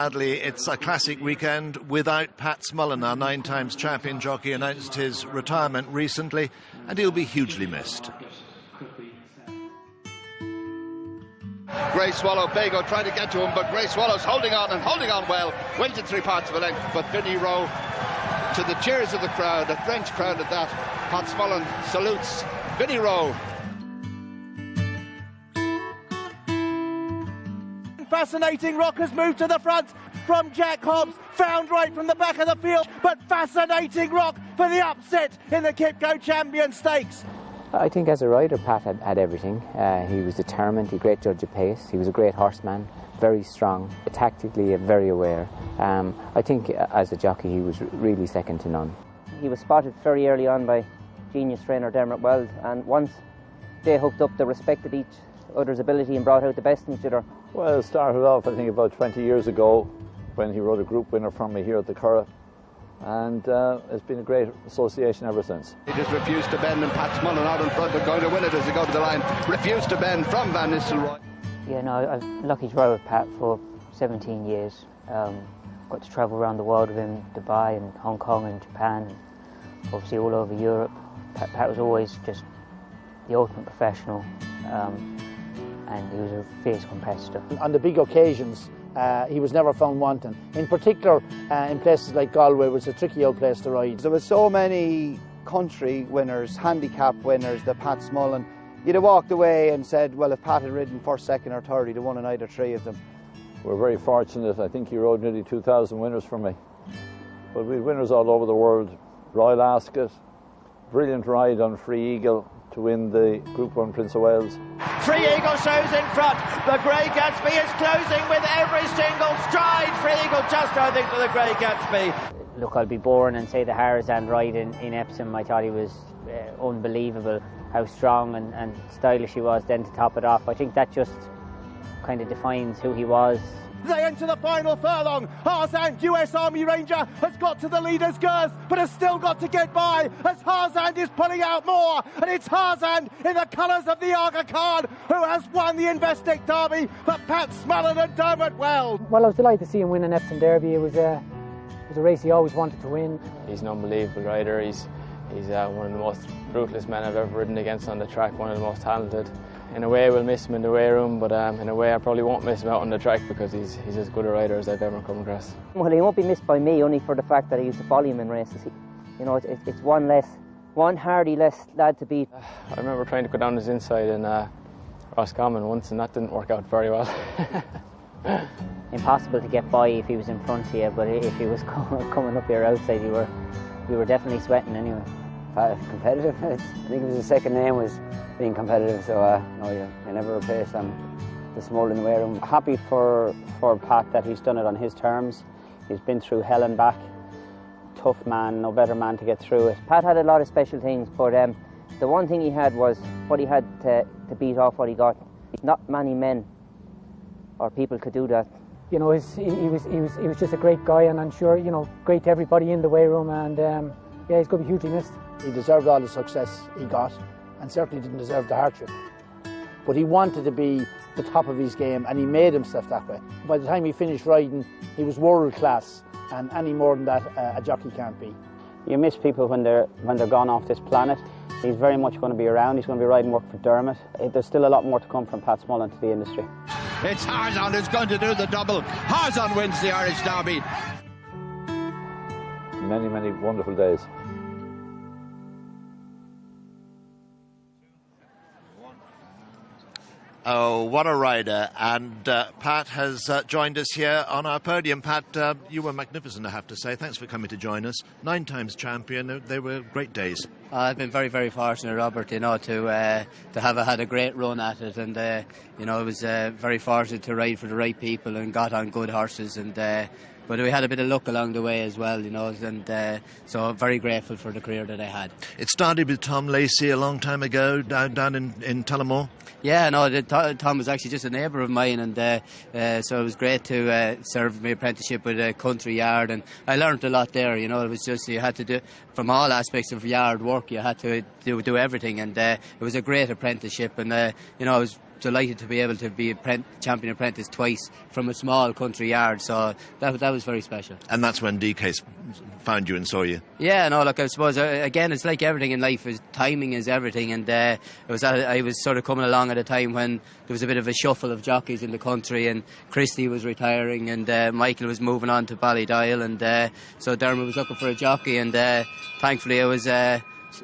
Sadly, it's a classic weekend without Pat Smullen, our 9-times champion jockey, announced his retirement recently, and he'll be hugely missed. Grey Swallow, Bago trying to get to him, but Grey Swallow's holding on and holding on well. Went in 3/4 of a length, but Vinnie Rowe, to the cheers of the crowd, the French crowd at that, Pat Smullen salutes Vinnie Rowe. Fascinating Rock has moved to the front from Jack Hobbs, found right from the back of the field, but Fascinating Rock for the upset in the Kipco Champion Stakes. I think as a rider, Pat had everything. He was determined, a great judge of pace. He was a great horseman, very strong, tactically very aware. I think as a jockey, he was really second to none. He was spotted very early on by genius trainer Dermot Weld, and once they hooked up, they respected each other's ability and brought out the best in each other. Well, it started off, I think, about 20 years ago when he rode a group winner for me here at the Curragh. And it's been a great association ever since. He just refused to bend, and Pat Smullen out in front, but going to win it as he go to the line. Refused to bend from Van Nistelrooy. Yeah, no, I've been lucky to ride with Pat for 17 years. Got to travel around the world with him, Dubai and Hong Kong and Japan, and obviously all over Europe. Pat was always just the ultimate professional, and he was a fierce competitor. On the big occasions, he was never found wanting. In particular, in places like Galway, it was a tricky old place to ride. There were so many country winners, handicap winners, that Pat Smullen, you'd have walked away and said, well, if Pat had ridden first, second or third, he'd have won in either three of them. We're very fortunate. I think he rode nearly 2,000 winners for me. But we had winners all over the world. Royal Ascot, brilliant ride on Free Eagle to win the Group 1 Prince of Wales. Free Eagle shows in front. The Grey Gatsby is closing with every single stride. Free Eagle just, I think, for the Grey Gatsby. Look, I'll be boring and say the Harzand ride in Epsom. I thought he was unbelievable, how strong and stylish he was then to top it off. I think that just kind of defines who he was. They enter the final furlong. Harzand, US Army Ranger, has got to the leader's girth, but has still got to get by as Harzand is pulling out more. And it's Harzand in the colours of the Aga Khan who has won the Investec Derby for Pat Smullen and Dermot Weld. Well, I was delighted to see him win an Epsom Derby. It was a race he always wanted to win. He's an unbelievable rider. He's one of the most ruthless men I've ever ridden against on the track, one of the most talented. In a way, we'll miss him in the weigh room, but in a way, I probably won't miss him out on the track because he's as good a rider as I've ever come across. Well, he won't be missed by me only for the fact that I used to follow him in races. It's one hardy less lad to beat. I remember trying to go down his inside in Roscommon once, and that didn't work out very well. Impossible to get by if he was in front of you, but if he was coming up your outside, we were definitely sweating anyway. Competitive, I think it was his second name was being competitive, so no, you never replace the Smullen in the weigh room. Happy for Pat that he's done it on his terms. He's been through hell and back. Tough man, no better man to get through it. Pat had a lot of special things, but the one thing he had was what he had to beat off what he got. Not many men or people could do that. You know, he was just a great guy, and I'm sure, you know, great to everybody in the weigh room, and yeah, he's going to be hugely missed. He deserved all the success he got, and certainly didn't deserve the hardship. But he wanted to be the top of his game, and he made himself that way. By the time he finished riding, he was world class, and any more than that, a jockey can't be. You miss people when they're gone off this planet. He's very much going to be around. He's going to be riding work for Dermot. There's still a lot more to come from Pat Smullen to the industry. It's Harzand who's going to do the double. Harzand wins the Irish Derby. Many, many wonderful days. Oh, what a rider. And Pat has joined us here on our podium. Pat, you were magnificent, I have to say. Thanks for coming to join us. 9-times champion. They were great days. I've been very, very fortunate, Robert, you know, to have had a great run at it. And, you know, I was very fortunate to ride for the right people and got on good horses. And but we had a bit of luck along the way as well, you know, and so I'm very grateful for the career that I had. It started with Tom Lacey a long time ago down in Tullamore. Yeah, no, Tom was actually just a neighbour of mine, and so it was great to serve my apprenticeship with a country yard, and I learnt a lot there. You know, it was just you had to do from all aspects of yard work. You had to do everything, and it was a great apprenticeship, and you know, I was delighted to be able to be a champion apprentice twice from a small country yard, so that was very special. And that's when DK found you and saw you. Yeah, no, look, I suppose again it's like everything in life, timing is everything, and I was sort of coming along at a time when there was a bit of a shuffle of jockeys in the country, and Christie was retiring, and Michael was moving on to Ballydial, and so Dermot was looking for a jockey, and thankfully I was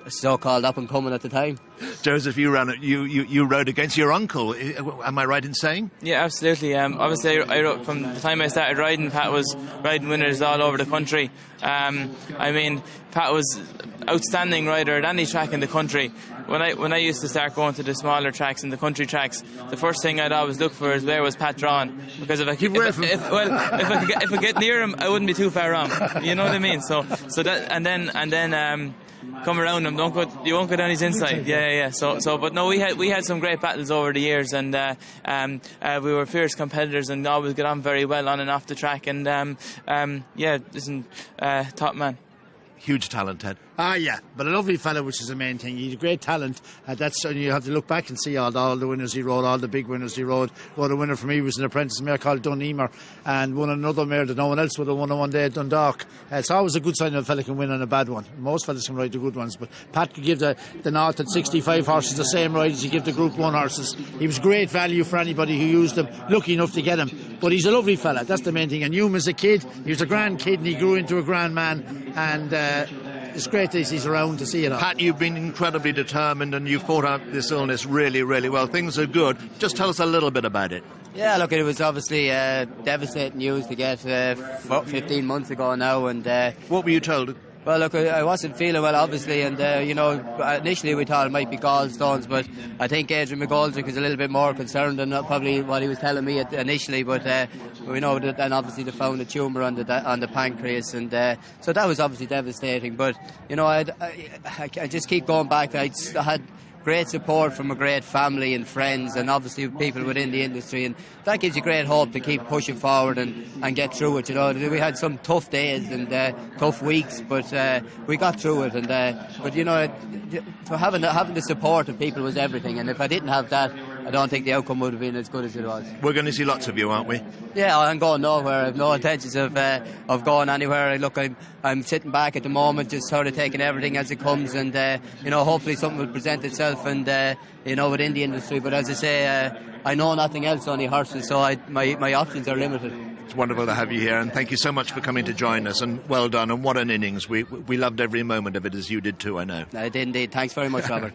so-called up and coming at the time. Joseph, you rode against your uncle. Am I right in saying? Yeah, absolutely. Obviously, I from the time I started riding, Pat was riding winners all over the country. I mean, Pat was outstanding rider at any track in the country. When I used to start going to the smaller tracks and the country tracks, the first thing I'd always look for is where was Pat drawn, because if I could get near him, I wouldn't be too far wrong. You know what I mean? So that and then come around him. You won't go down his inside. Yeah. So, but no, we had some great battles over the years, and we were fierce competitors and always got on very well on and off the track. And top man. Huge talent, Ted. Yeah, but a lovely fella, which is the main thing. He's a great talent. That's you have to look back and see all the winners he rode, all the big winners he rode. Well, the winner for me was an apprentice mare called Dunemer, and won another mare that no one else would have won on one day at Dundalk. It's always a good sign that a fella can win on a bad one. Most fellas can ride the good ones, but Pat could give the North at 65 horses the same ride as he gave the Group 1 horses. He was great value for anybody who used him, lucky enough to get him. But he's a lovely fella, that's the main thing. And Hume as a kid, he was a grand kid and he grew into a grand man, and it's great that he's around to see it all. Pat, you've been incredibly determined and you've fought out this illness really, really well. Things are good. Just tell us a little bit about it. Yeah, look, it was obviously devastating news to get 15 months ago now. And what were you told? Well, look, I wasn't feeling well, obviously, and, initially we thought it might be gallstones, but I think Adrian McGoldrick is a little bit more concerned than probably what he was telling me initially, but we know that then obviously they found a tumour on the pancreas, and so that was obviously devastating, but, I just keep going back. I had great support from a great family and friends, and obviously people within the industry, and that gives you great hope to keep pushing forward and get through it. We had some tough days and tough weeks, but we got through it. And but having the support of people was everything. And if I didn't have that, I don't think the outcome would have been as good as it was. We're going to see lots of you, aren't we? Yeah, I'm going nowhere. I have no intentions of going anywhere. Look, I'm sitting back at the moment, just sort of taking everything as it comes, and hopefully something will present itself, and within the industry. But as I say, I know nothing else, only horses, so my options are limited. It's wonderful to have you here, and thank you so much for coming to join us, and well done, and what an innings. We loved every moment of it, as you did too, I know. I did indeed. Thanks very much, Robert.